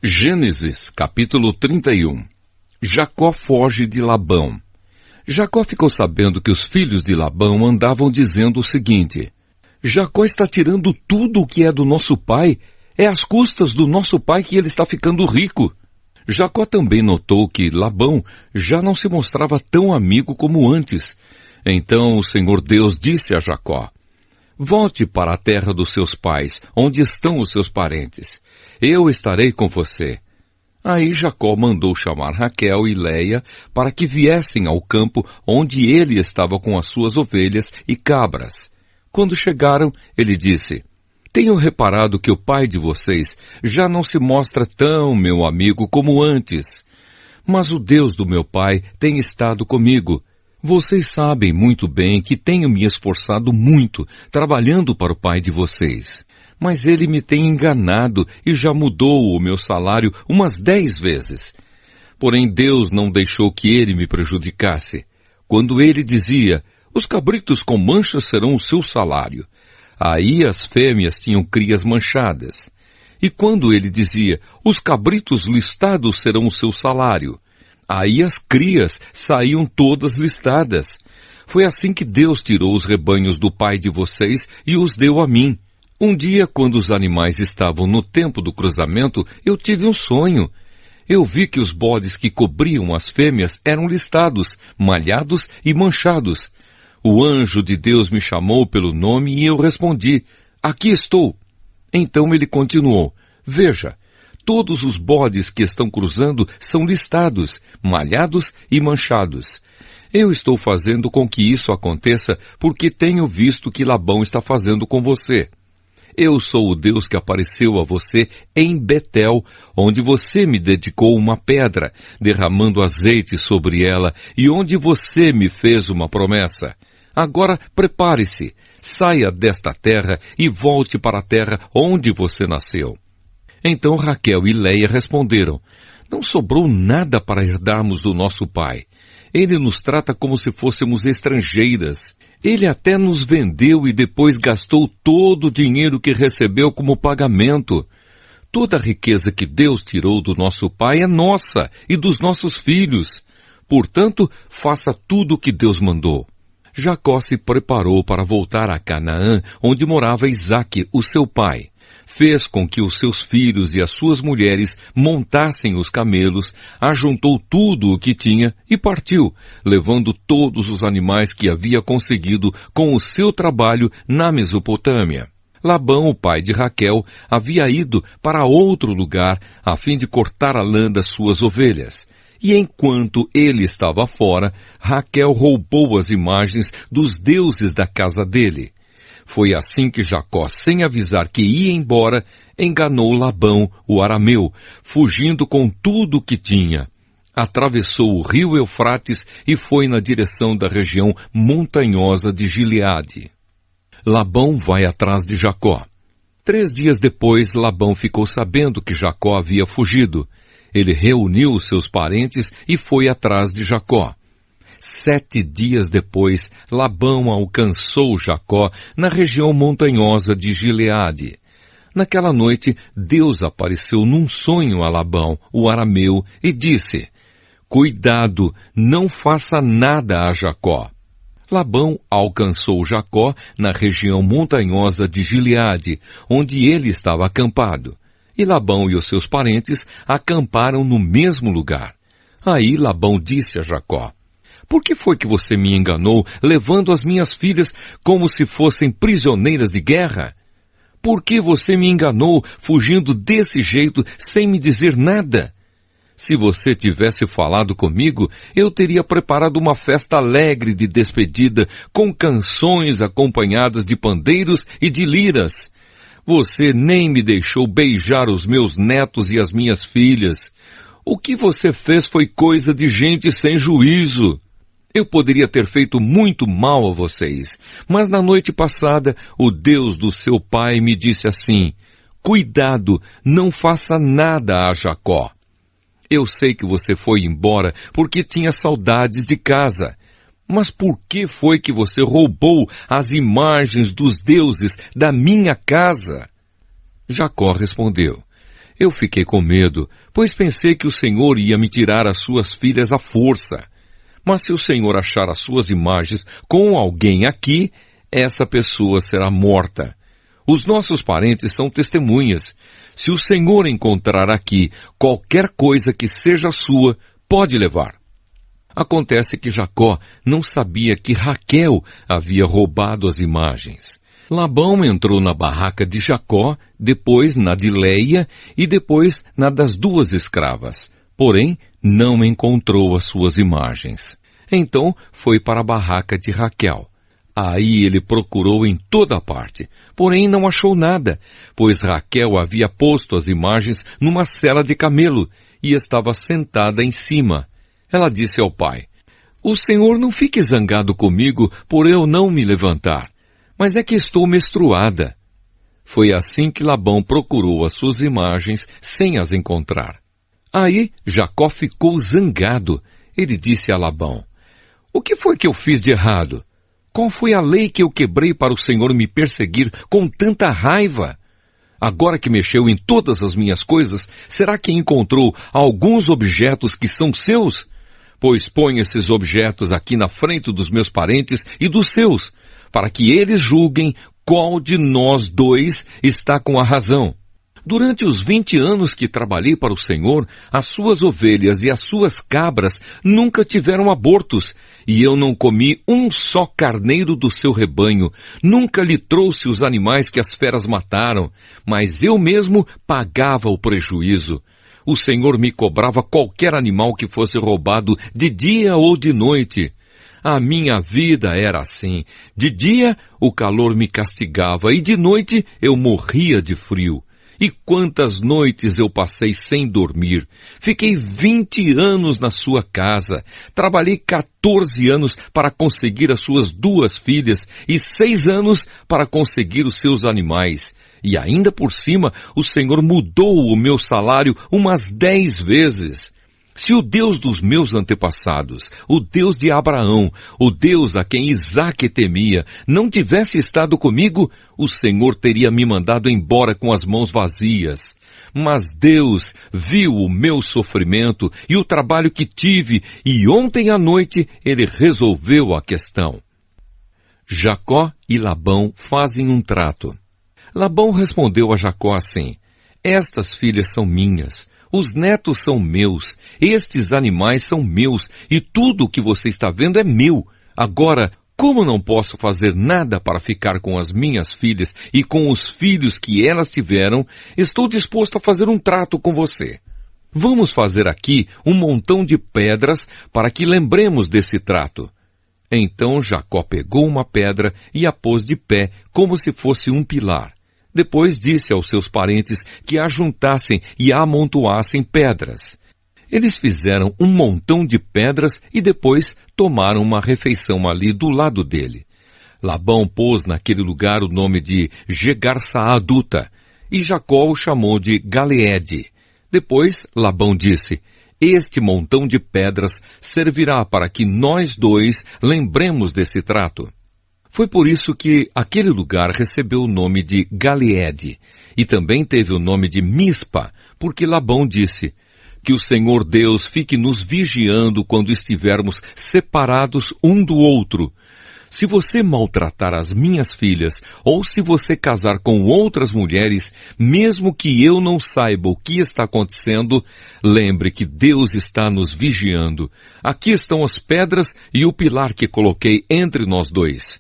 Gênesis, capítulo 31. Jacó foge de Labão. Jacó ficou sabendo que os filhos de Labão andavam dizendo o seguinte: Jacó está tirando tudo o que é do nosso pai. É às custas do nosso pai que ele está ficando rico. Jacó também notou que Labão já não se mostrava tão amigo como antes. Então o Senhor Deus disse a Jacó: Volte para a terra dos seus pais, onde estão os seus parentes. Eu estarei com você. Aí Jacó mandou chamar Raquel e Leia para que viessem ao campo onde ele estava com as suas ovelhas e cabras. Quando chegaram, ele disse: Tenho reparado que o pai de vocês já não se mostra tão meu amigo como antes. Mas o Deus do meu pai tem estado comigo. Vocês sabem muito bem que tenho me esforçado muito, trabalhando para o pai de vocês. Mas ele me tem enganado e já mudou o meu salário umas 10 vezes. Porém Deus não deixou que ele me prejudicasse. Quando ele dizia: Os cabritos com manchas serão o seu salário, aí as fêmeas tinham crias manchadas. E quando ele dizia: Os cabritos listados serão o seu salário, aí as crias saíam todas listadas. Foi assim que Deus tirou os rebanhos do pai de vocês e os deu a mim. Um dia, quando os animais estavam no tempo do cruzamento, eu tive um sonho. Eu vi que os bodes que cobriam as fêmeas eram listados, malhados e manchados. O anjo de Deus me chamou pelo nome e eu respondi: Aqui estou. Então ele continuou: Veja, todos os bodes que estão cruzando são listados, malhados e manchados. Eu estou fazendo com que isso aconteça porque tenho visto que Labão está fazendo com você. Eu sou o Deus que apareceu a você em Betel, onde você me dedicou uma pedra, derramando azeite sobre ela, e onde você me fez uma promessa. Agora prepare-se, saia desta terra e volte para a terra onde você nasceu. Então Raquel e Leia responderam: Não sobrou nada para herdarmos do nosso pai. Ele nos trata como se fôssemos estrangeiras. Ele até nos vendeu e depois gastou todo o dinheiro que recebeu como pagamento. Toda a riqueza que Deus tirou do nosso pai é nossa e dos nossos filhos. Portanto, faça tudo o que Deus mandou. Jacó se preparou para voltar a Canaã, onde morava Isaque, o seu pai. Fez com que os seus filhos e as suas mulheres montassem os camelos, ajuntou tudo o que tinha e partiu, levando todos os animais que havia conseguido com o seu trabalho na Mesopotâmia. Labão, o pai de Raquel, havia ido para outro lugar a fim de cortar a lã das suas ovelhas. E enquanto ele estava fora, Raquel roubou as imagens dos deuses da casa dele. Foi assim que Jacó, sem avisar que ia embora, enganou Labão, o arameu, fugindo com tudo o que tinha. Atravessou o rio Eufrates e foi na direção da região montanhosa de Gileade. Labão vai atrás de Jacó. 3 dias depois, Labão ficou sabendo que Jacó havia fugido. Ele reuniu os seus parentes e foi atrás de Jacó. 7 dias depois, Labão alcançou Jacó na região montanhosa de Gileade. Naquela noite, Deus apareceu num sonho a Labão, o arameu, e disse: Cuidado, não faça nada a Jacó. Labão alcançou Jacó na região montanhosa de Gileade, onde ele estava acampado. E Labão e os seus parentes acamparam no mesmo lugar. Aí Labão disse a Jacó: Por que foi que você me enganou, levando as minhas filhas como se fossem prisioneiras de guerra? Por que você me enganou, fugindo desse jeito, sem me dizer nada? Se você tivesse falado comigo, eu teria preparado uma festa alegre de despedida, com canções acompanhadas de pandeiros e de liras. Você nem me deixou beijar os meus netos e as minhas filhas. O que você fez foi coisa de gente sem juízo. Eu poderia ter feito muito mal a vocês, mas na noite passada o Deus do seu pai me disse assim: Cuidado, não faça nada a Jacó. Eu sei que você foi embora porque tinha saudades de casa. Mas por que foi que você roubou as imagens dos deuses da minha casa? Jacó respondeu: Eu fiquei com medo, pois pensei que o Senhor ia me tirar as suas filhas à força. Mas se o Senhor achar as suas imagens com alguém aqui, essa pessoa será morta. Os nossos parentes são testemunhas. Se o Senhor encontrar aqui qualquer coisa que seja sua, pode levar. Acontece que Jacó não sabia que Raquel havia roubado as imagens. Labão entrou na barraca de Jacó, depois na de Leia e depois na das duas escravas. Porém, não encontrou as suas imagens. Então foi para a barraca de Raquel. Aí ele procurou em toda parte, porém não achou nada, pois Raquel havia posto as imagens numa sela de camelo e estava sentada em cima. Ela disse ao pai: "O Senhor não fique zangado comigo por eu não me levantar, mas é que estou menstruada." Foi assim que Labão procurou as suas imagens sem as encontrar. Aí Jacó ficou zangado. Ele disse a Labão: "O que foi que eu fiz de errado? Qual foi a lei que eu quebrei para o Senhor me perseguir com tanta raiva? Agora que mexeu em todas as minhas coisas, será que encontrou alguns objetos que são seus? Pois põe esses objetos aqui na frente dos meus parentes e dos seus, para que eles julguem qual de nós dois está com a razão. Durante os 20 anos que trabalhei para o Senhor, as suas ovelhas e as suas cabras nunca tiveram abortos, e eu não comi um só carneiro do seu rebanho, nunca lhe trouxe os animais que as feras mataram, mas eu mesmo pagava o prejuízo. O Senhor me cobrava qualquer animal que fosse roubado de dia ou de noite. A minha vida era assim. De dia o calor me castigava e de noite eu morria de frio. E quantas noites eu passei sem dormir. Fiquei 20 anos na sua casa. Trabalhei 14 anos para conseguir as suas 2 filhas e 6 anos para conseguir os seus animais. E ainda por cima, o Senhor mudou o meu salário umas 10 vezes. Se o Deus dos meus antepassados, o Deus de Abraão, o Deus a quem Isaque temia, não tivesse estado comigo, o Senhor teria me mandado embora com as mãos vazias. Mas Deus viu o meu sofrimento e o trabalho que tive, e ontem à noite Ele resolveu a questão." Jacó e Labão fazem um trato. Labão respondeu a Jacó assim: "Estas filhas são minhas. Os netos são meus, estes animais são meus, e tudo o que você está vendo é meu. Agora, como não posso fazer nada para ficar com as minhas filhas e com os filhos que elas tiveram, estou disposto a fazer um trato com você. Vamos fazer aqui um montão de pedras para que lembremos desse trato." Então Jacó pegou uma pedra e a pôs de pé, como se fosse um pilar. Depois disse aos seus parentes que ajuntassem e amontoassem pedras. Eles fizeram um montão de pedras e depois tomaram uma refeição ali do lado dele. Labão pôs naquele lugar o nome de Jegar-Saaduta e Jacó o chamou de Galeede. Depois Labão disse: "Este montão de pedras servirá para que nós dois lembremos desse trato." Foi por isso que aquele lugar recebeu o nome de Galeede, e também teve o nome de Mispa, porque Labão disse: "Que o Senhor Deus fique nos vigiando quando estivermos separados um do outro. Se você maltratar as minhas filhas, ou se você casar com outras mulheres, mesmo que eu não saiba o que está acontecendo, lembre que Deus está nos vigiando. Aqui estão as pedras e o pilar que coloquei entre nós dois.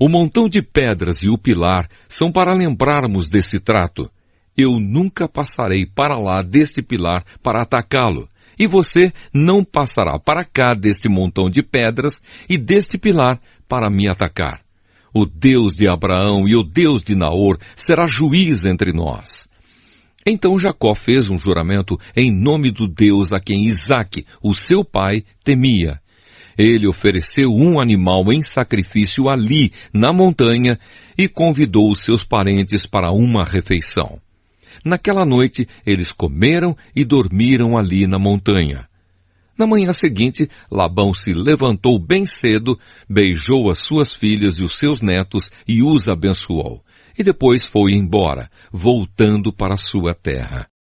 O montão de pedras e o pilar são para lembrarmos desse trato. Eu nunca passarei para lá deste pilar para atacá-lo, e você não passará para cá deste montão de pedras e deste pilar para me atacar. O Deus de Abraão e o Deus de Naor será juiz entre nós." Então Jacó fez um juramento em nome do Deus a quem Isaque, o seu pai, temia. Ele ofereceu um animal em sacrifício ali, na montanha, e convidou os seus parentes para uma refeição. Naquela noite, eles comeram e dormiram ali na montanha. Na manhã seguinte, Labão se levantou bem cedo, beijou as suas filhas e os seus netos e os abençoou. E depois foi embora, voltando para sua terra.